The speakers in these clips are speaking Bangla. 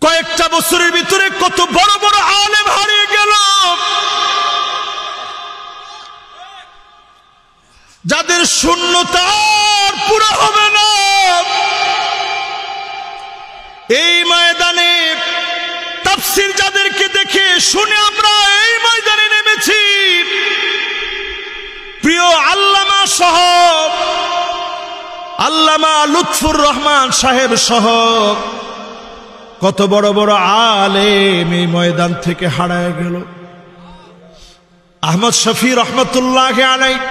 কয়েকটা বছরের ভিতরে কত বড় বড় আলেম হারিয়ে গেল, যাদের শূন্যতা আর পুরো হবে না। এই ময়দানে তাফসীর যাদেরকে দেখে শুনে আমরা এই ময়দানে নেমেছি, প্রিয় আল্লামা সহ, আল্লামা লুৎফুর রহমান সাহেব সহ কত বড় বড় আলেম এই ময়দান থেকে হারায় গেল। আহমদ শফি রহমতুল্লাহ আলাইহি,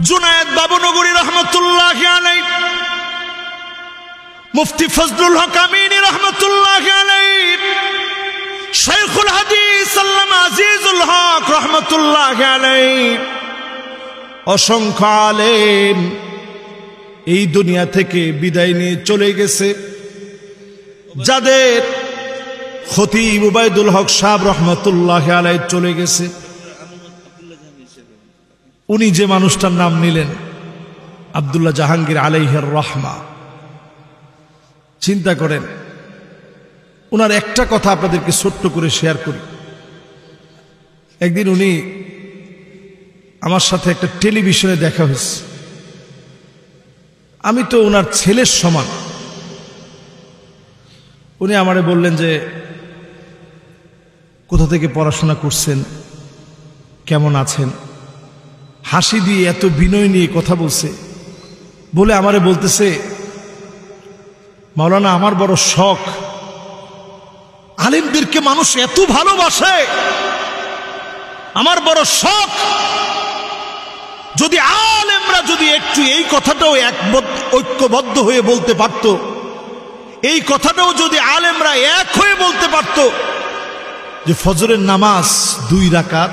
জুনায়েদ বাবুনগরী রহমতুল্লাহ আলাইহি, মুফতি ফজলুল হক আমিনী রহমতুল্লাহ আলাইহি, শাইখুল হাদিস আল্লামা আজিজুল হক রহমতুল্লাহ আলাইহি, অসংখ্য আলেম এই দুনিয়া থেকে বিদায় নিয়ে চলে গেছে। যাদের খতিব উবাইদুল হক সাহেব রহমতুল্লাহ আলাইহি চলে গেছে, উনি যে মানুষটার নাম নিলেন আব্দুল্লাহ জাহাঙ্গীর আলাইহির রহমা, চিন্তা করেন উনার একটা কথা আপনাদেরকে ছোট্ট করে শেয়ার করি। একদিন উনি আমার সাথে একটা টেলিভিশনে দেখা হয়েছে। আমি তো ওনার ছেলের সমান। উনি আমারে বললেন যে কোথা থেকে পড়াশোনা করছেন, কেমন আছেন, হাসি দিয়ে এত বিনয় নিয়ে কথা বলছে। বলে আমারে বলতেছে, মাওলানা আমার বড় শখ, আলেমদেরকে মানুষ এত ভালোবাসে, আমার বড় শখ যদি আলেমরা যদি একটু এই কথাটাও ঐক্যবদ্ধ হয়ে বলতে পারত, এই কথাটাও যদি আলেমরা এক হয়ে বলতে পারত যে ফজরের নামাজ 2 রাকাত,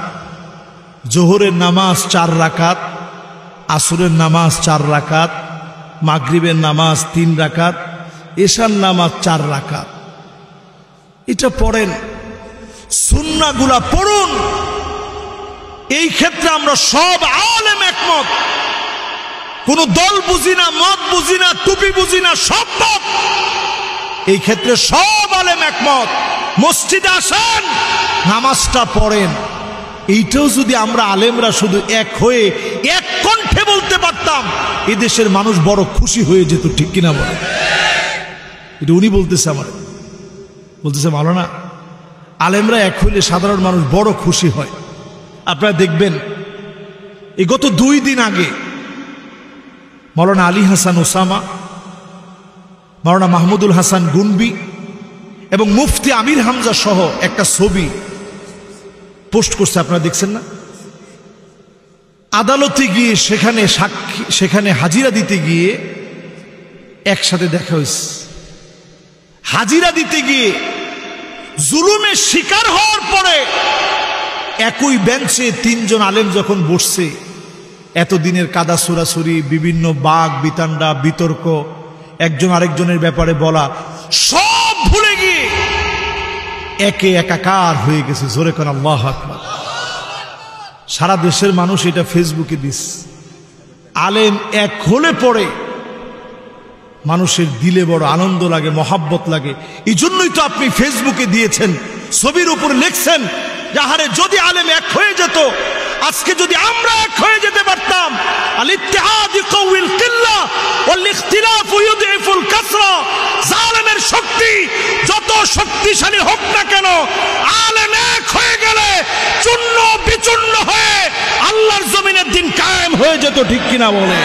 জোহরের নামাজ 4 রাকাত, আসরের নামাজ 4 রাকাত, মাগরিবের নামাজ 3 রাকাত, এশার নামাজ 4 রাকাত, এটা পড়েন, সুন্নাহগুলা পড়ুন। এই ক্ষেত্রে আমরা সব আলেম একমত, কোন দল বুঝি না, মত বুঝি না, টুপি বুঝি না, সব মত। এই ক্ষেত্রে সব আলেম একমত। মসজিদে আসেন, নামাজটা পড়েন। এইটাও যদি আমরা আলেমরা শুধু এক হয়ে এক কণ্ঠে বলতে পারতাম, এই দেশের মানুষ বড় খুশি হয়ে যেত, ঠিক কিনা বলে? এটা উনি বলতেছে, আমার বলতেছে মাওলানা আলেমরা এক হইলে সাধারণ মানুষ বড় খুশি হয়। আপনারা দেখবেন এই গত 2 দিন আগে মাওলানা আলী হাসান ওসামা, মাওলানা মাহমুদুল হাসান গুনবি এবং মুফতি আমির হামজা সহ একটা ছবি পোস্ট করছে, আপনারা দেখছেন না? আদালতে গিয়ে সেখানে হাজিরা দিতে গিয়ে একসাথে দেখা হয়েছে। হাজিরা দিতে গিয়ে জুলুমের শিকার হওয়ার পরে একই বেঞ্চে 3 জন আলেম যখন বসছে, এতদিনের কাদা সুরাসুরি, বিভিন্ন বাগ বিতান্ডা, বিতর্ক, একজন আরেকজনের ব্যাপারে বলা, সব ভুলে গিয়ে একে একাকার হয়ে গেছে। জোরে কোন আল্লাহু আকবার। সারা দেশের মানুষ এটা ফেসবুকে দিস। আলেম এক হলে পড়ে মানুষের দিলে বড় আনন্দ লাগে, মহাব্বত লাগে। এই জন্যই তো আপনি ফেসবুকে দিয়েছেন, ছবির উপর লিখছেন, যাহারে যদি আলেম এক হয়ে যেত, আজকে যদি আমরা এক হয়ে যেতে পারতাম, আল ইত্তিহাদ ইয়াকুল কিল্লা ওয়াল ইখতিলাফ ইউযিফুল কাসরা। জালেমের শক্তি যত শক্তিশালী হোক না কেন, আলেম এক হয়ে গেলে চূর্ণ বিচূর্ণ হয়ে আল্লাহর জমিনের দিন কায়েম হয়ে যেত, ঠিক কিনা বলে?